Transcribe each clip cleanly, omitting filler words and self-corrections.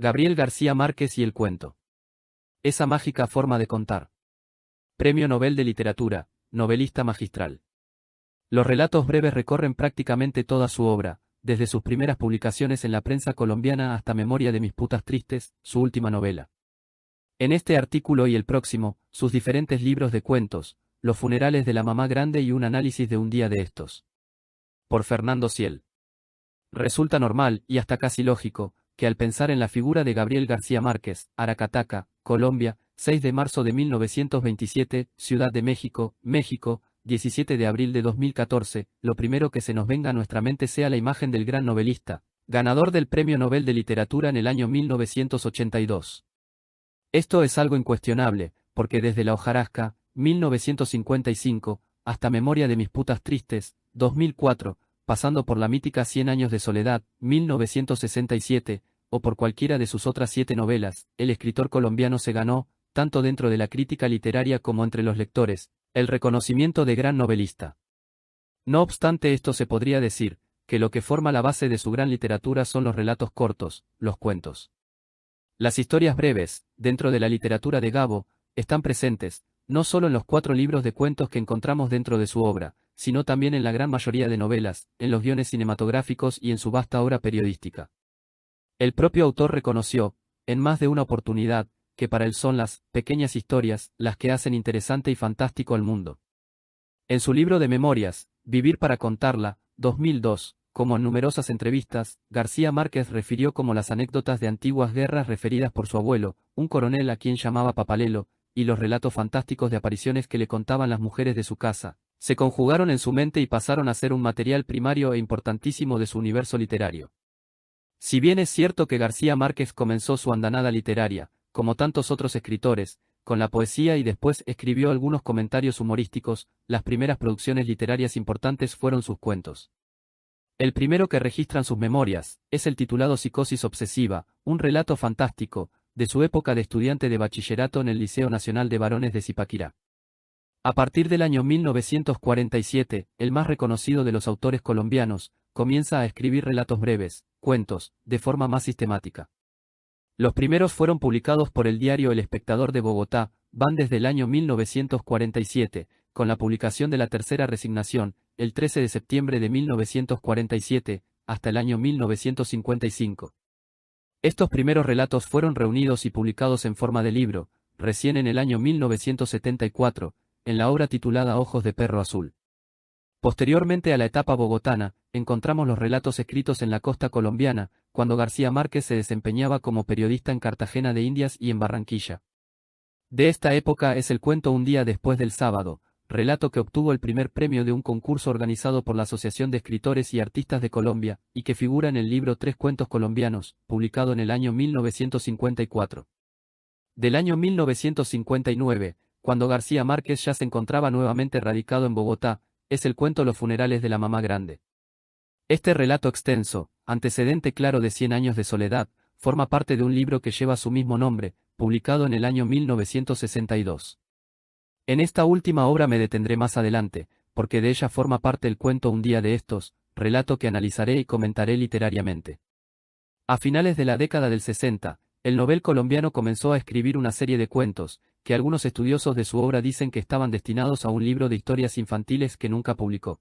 Gabriel García Márquez y el cuento. Esa mágica forma de contar. Premio Nobel de Literatura, novelista magistral. Los relatos breves recorren prácticamente toda su obra, desde sus primeras publicaciones en la prensa colombiana hasta Memoria de mis putas tristes, su última novela. En este artículo y el próximo, sus diferentes libros de cuentos, Los funerales de la mamá grande y un análisis de un día de estos. Por Fernando Ciel. Resulta normal, y hasta casi lógico, que al pensar en la figura de Gabriel García Márquez, Aracataca, Colombia, 6 de marzo de 1927, Ciudad de México, México, 17 de abril de 2014, lo primero que se nos venga a nuestra mente sea la imagen del gran novelista, ganador del Premio Nobel de Literatura en el año 1982. Esto es algo incuestionable, porque desde La hojarasca, 1955, hasta Memoria de mis putas tristes, 2004, pasando por la mítica 100 años de soledad, 1967, o por cualquiera de sus otras 7 novelas, el escritor colombiano se ganó, tanto dentro de la crítica literaria como entre los lectores, el reconocimiento de gran novelista. No obstante, esto se podría decir, que lo que forma la base de su gran literatura son los relatos cortos, los cuentos. Las historias breves, dentro de la literatura de Gabo, están presentes, no solo en los 4 libros de cuentos que encontramos dentro de su obra, sino también en la gran mayoría de novelas, en los guiones cinematográficos y en su vasta obra periodística. El propio autor reconoció, en más de una oportunidad, que para él son las pequeñas historias las que hacen interesante y fantástico al mundo. En su libro de memorias, Vivir para contarla, 2002, como en numerosas entrevistas, García Márquez refirió como las anécdotas de antiguas guerras referidas por su abuelo, un coronel a quien llamaba Papalelo, y los relatos fantásticos de apariciones que le contaban las mujeres de su casa, se conjugaron en su mente y pasaron a ser un material primario e importantísimo de su universo literario. Si bien es cierto que García Márquez comenzó su andanada literaria, como tantos otros escritores, con la poesía y después escribió algunos comentarios humorísticos, las primeras producciones literarias importantes fueron sus cuentos. El primero que registran sus memorias, es el titulado Psicosis obsesiva, un relato fantástico, de su época de estudiante de bachillerato en el Liceo Nacional de Varones de Zipaquirá. A partir del año 1947, el más reconocido de los autores colombianos, comienza a escribir relatos breves, cuentos, de forma más sistemática. Los primeros fueron publicados por el diario El Espectador de Bogotá, van desde el año 1947, con la publicación de La Tercera Resignación, el 13 de septiembre de 1947, hasta el año 1955. Estos primeros relatos fueron reunidos y publicados en forma de libro, recién en el año 1974, en la obra titulada Ojos de Perro Azul. Posteriormente a la etapa bogotana, encontramos los relatos escritos en la costa colombiana, cuando García Márquez se desempeñaba como periodista en Cartagena de Indias y en Barranquilla. De esta época es el cuento Un día después del sábado, relato que obtuvo el primer premio de un concurso organizado por la Asociación de Escritores y Artistas de Colombia, y que figura en el libro Tres cuentos colombianos, publicado en el año 1954. Del año 1959, cuando García Márquez ya se encontraba nuevamente radicado en Bogotá, es el cuento Los funerales de la mamá grande. Este relato extenso, antecedente claro de 100 años de soledad, forma parte de un libro que lleva su mismo nombre, publicado en el año 1962. En esta última obra me detendré más adelante, porque de ella forma parte el cuento Un día de estos, relato que analizaré y comentaré literariamente. A finales de la década del 60, el novel colombiano comenzó a escribir una serie de cuentos, que algunos estudiosos de su obra dicen que estaban destinados a un libro de historias infantiles que nunca publicó.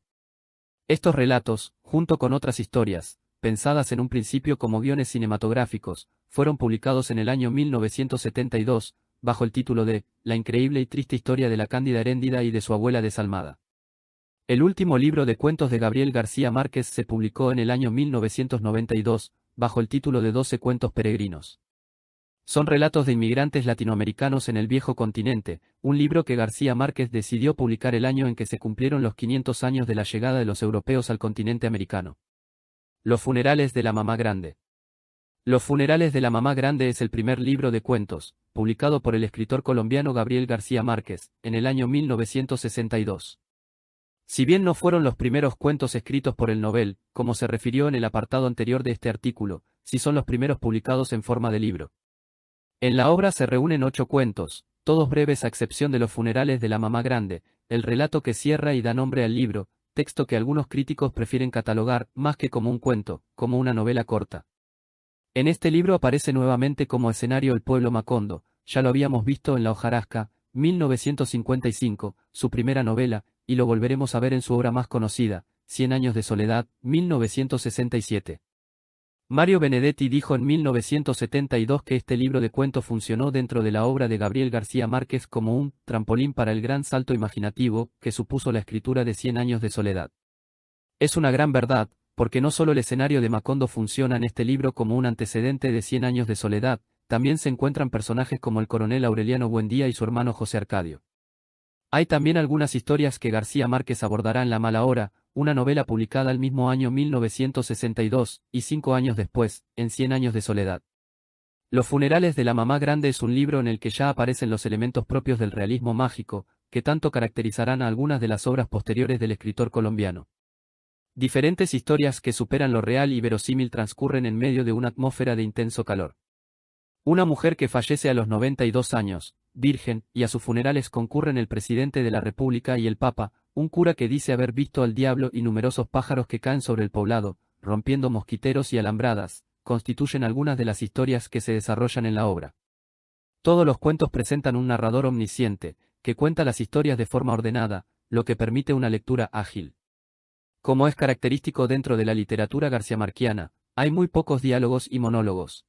Estos relatos, junto con otras historias, pensadas en un principio como guiones cinematográficos, fueron publicados en el año 1972, bajo el título de La increíble y triste historia de la Cándida Heréndida y de su abuela desalmada. El último libro de cuentos de Gabriel García Márquez se publicó en el año 1992, bajo el título de 12 cuentos peregrinos. Son relatos de inmigrantes latinoamericanos en el viejo continente, un libro que García Márquez decidió publicar el año en que se cumplieron los 500 años de la llegada de los europeos al continente americano. Los funerales de la mamá grande. Los funerales de la mamá grande es el primer libro de cuentos, publicado por el escritor colombiano Gabriel García Márquez, en el año 1962. Si bien no fueron los primeros cuentos escritos por el novel, como se refirió en el apartado anterior de este artículo, sí son los primeros publicados en forma de libro. En la obra se reúnen 8 cuentos, todos breves a excepción de los funerales de la mamá grande, el relato que cierra y da nombre al libro, texto que algunos críticos prefieren catalogar, más que como un cuento, como una novela corta. En este libro aparece nuevamente como escenario el pueblo Macondo, ya lo habíamos visto en La hojarasca, 1955, su primera novela, y lo volveremos a ver en su obra más conocida, Cien años de soledad, 1967. Mario Benedetti dijo en 1972 que este libro de cuentos funcionó dentro de la obra de Gabriel García Márquez como un trampolín para el gran salto imaginativo que supuso la escritura de Cien años de soledad. Es una gran verdad, porque no solo el escenario de Macondo funciona en este libro como un antecedente de Cien años de soledad, también se encuentran personajes como el coronel Aureliano Buendía y su hermano José Arcadio. Hay también algunas historias que García Márquez abordará en La mala hora, una novela publicada el mismo año 1962, y 5 años después, en Cien años de soledad. Los funerales de la mamá grande es un libro en el que ya aparecen los elementos propios del realismo mágico, que tanto caracterizarán a algunas de las obras posteriores del escritor colombiano. Diferentes historias que superan lo real y verosímil transcurren en medio de una atmósfera de intenso calor. Una mujer que fallece a los 92 años, virgen, y a sus funerales concurren el presidente de la República y el Papa, un cura que dice haber visto al diablo y numerosos pájaros que caen sobre el poblado, rompiendo mosquiteros y alambradas, constituyen algunas de las historias que se desarrollan en la obra. Todos los cuentos presentan un narrador omnisciente, que cuenta las historias de forma ordenada, lo que permite una lectura ágil. Como es característico dentro de la literatura garciamarquiana, hay muy pocos diálogos y monólogos.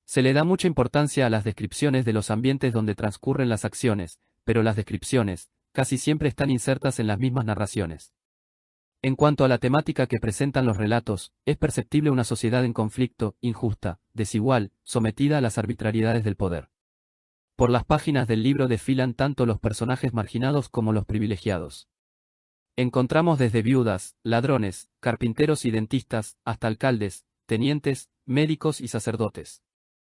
Se le da mucha importancia a las descripciones de los ambientes donde transcurren las acciones, pero las descripciones, casi siempre están insertas en las mismas narraciones. En cuanto a la temática que presentan los relatos, es perceptible una sociedad en conflicto, injusta, desigual, sometida a las arbitrariedades del poder. Por las páginas del libro desfilan tanto los personajes marginados como los privilegiados. Encontramos desde viudas, ladrones, carpinteros y dentistas, hasta alcaldes, tenientes, médicos y sacerdotes.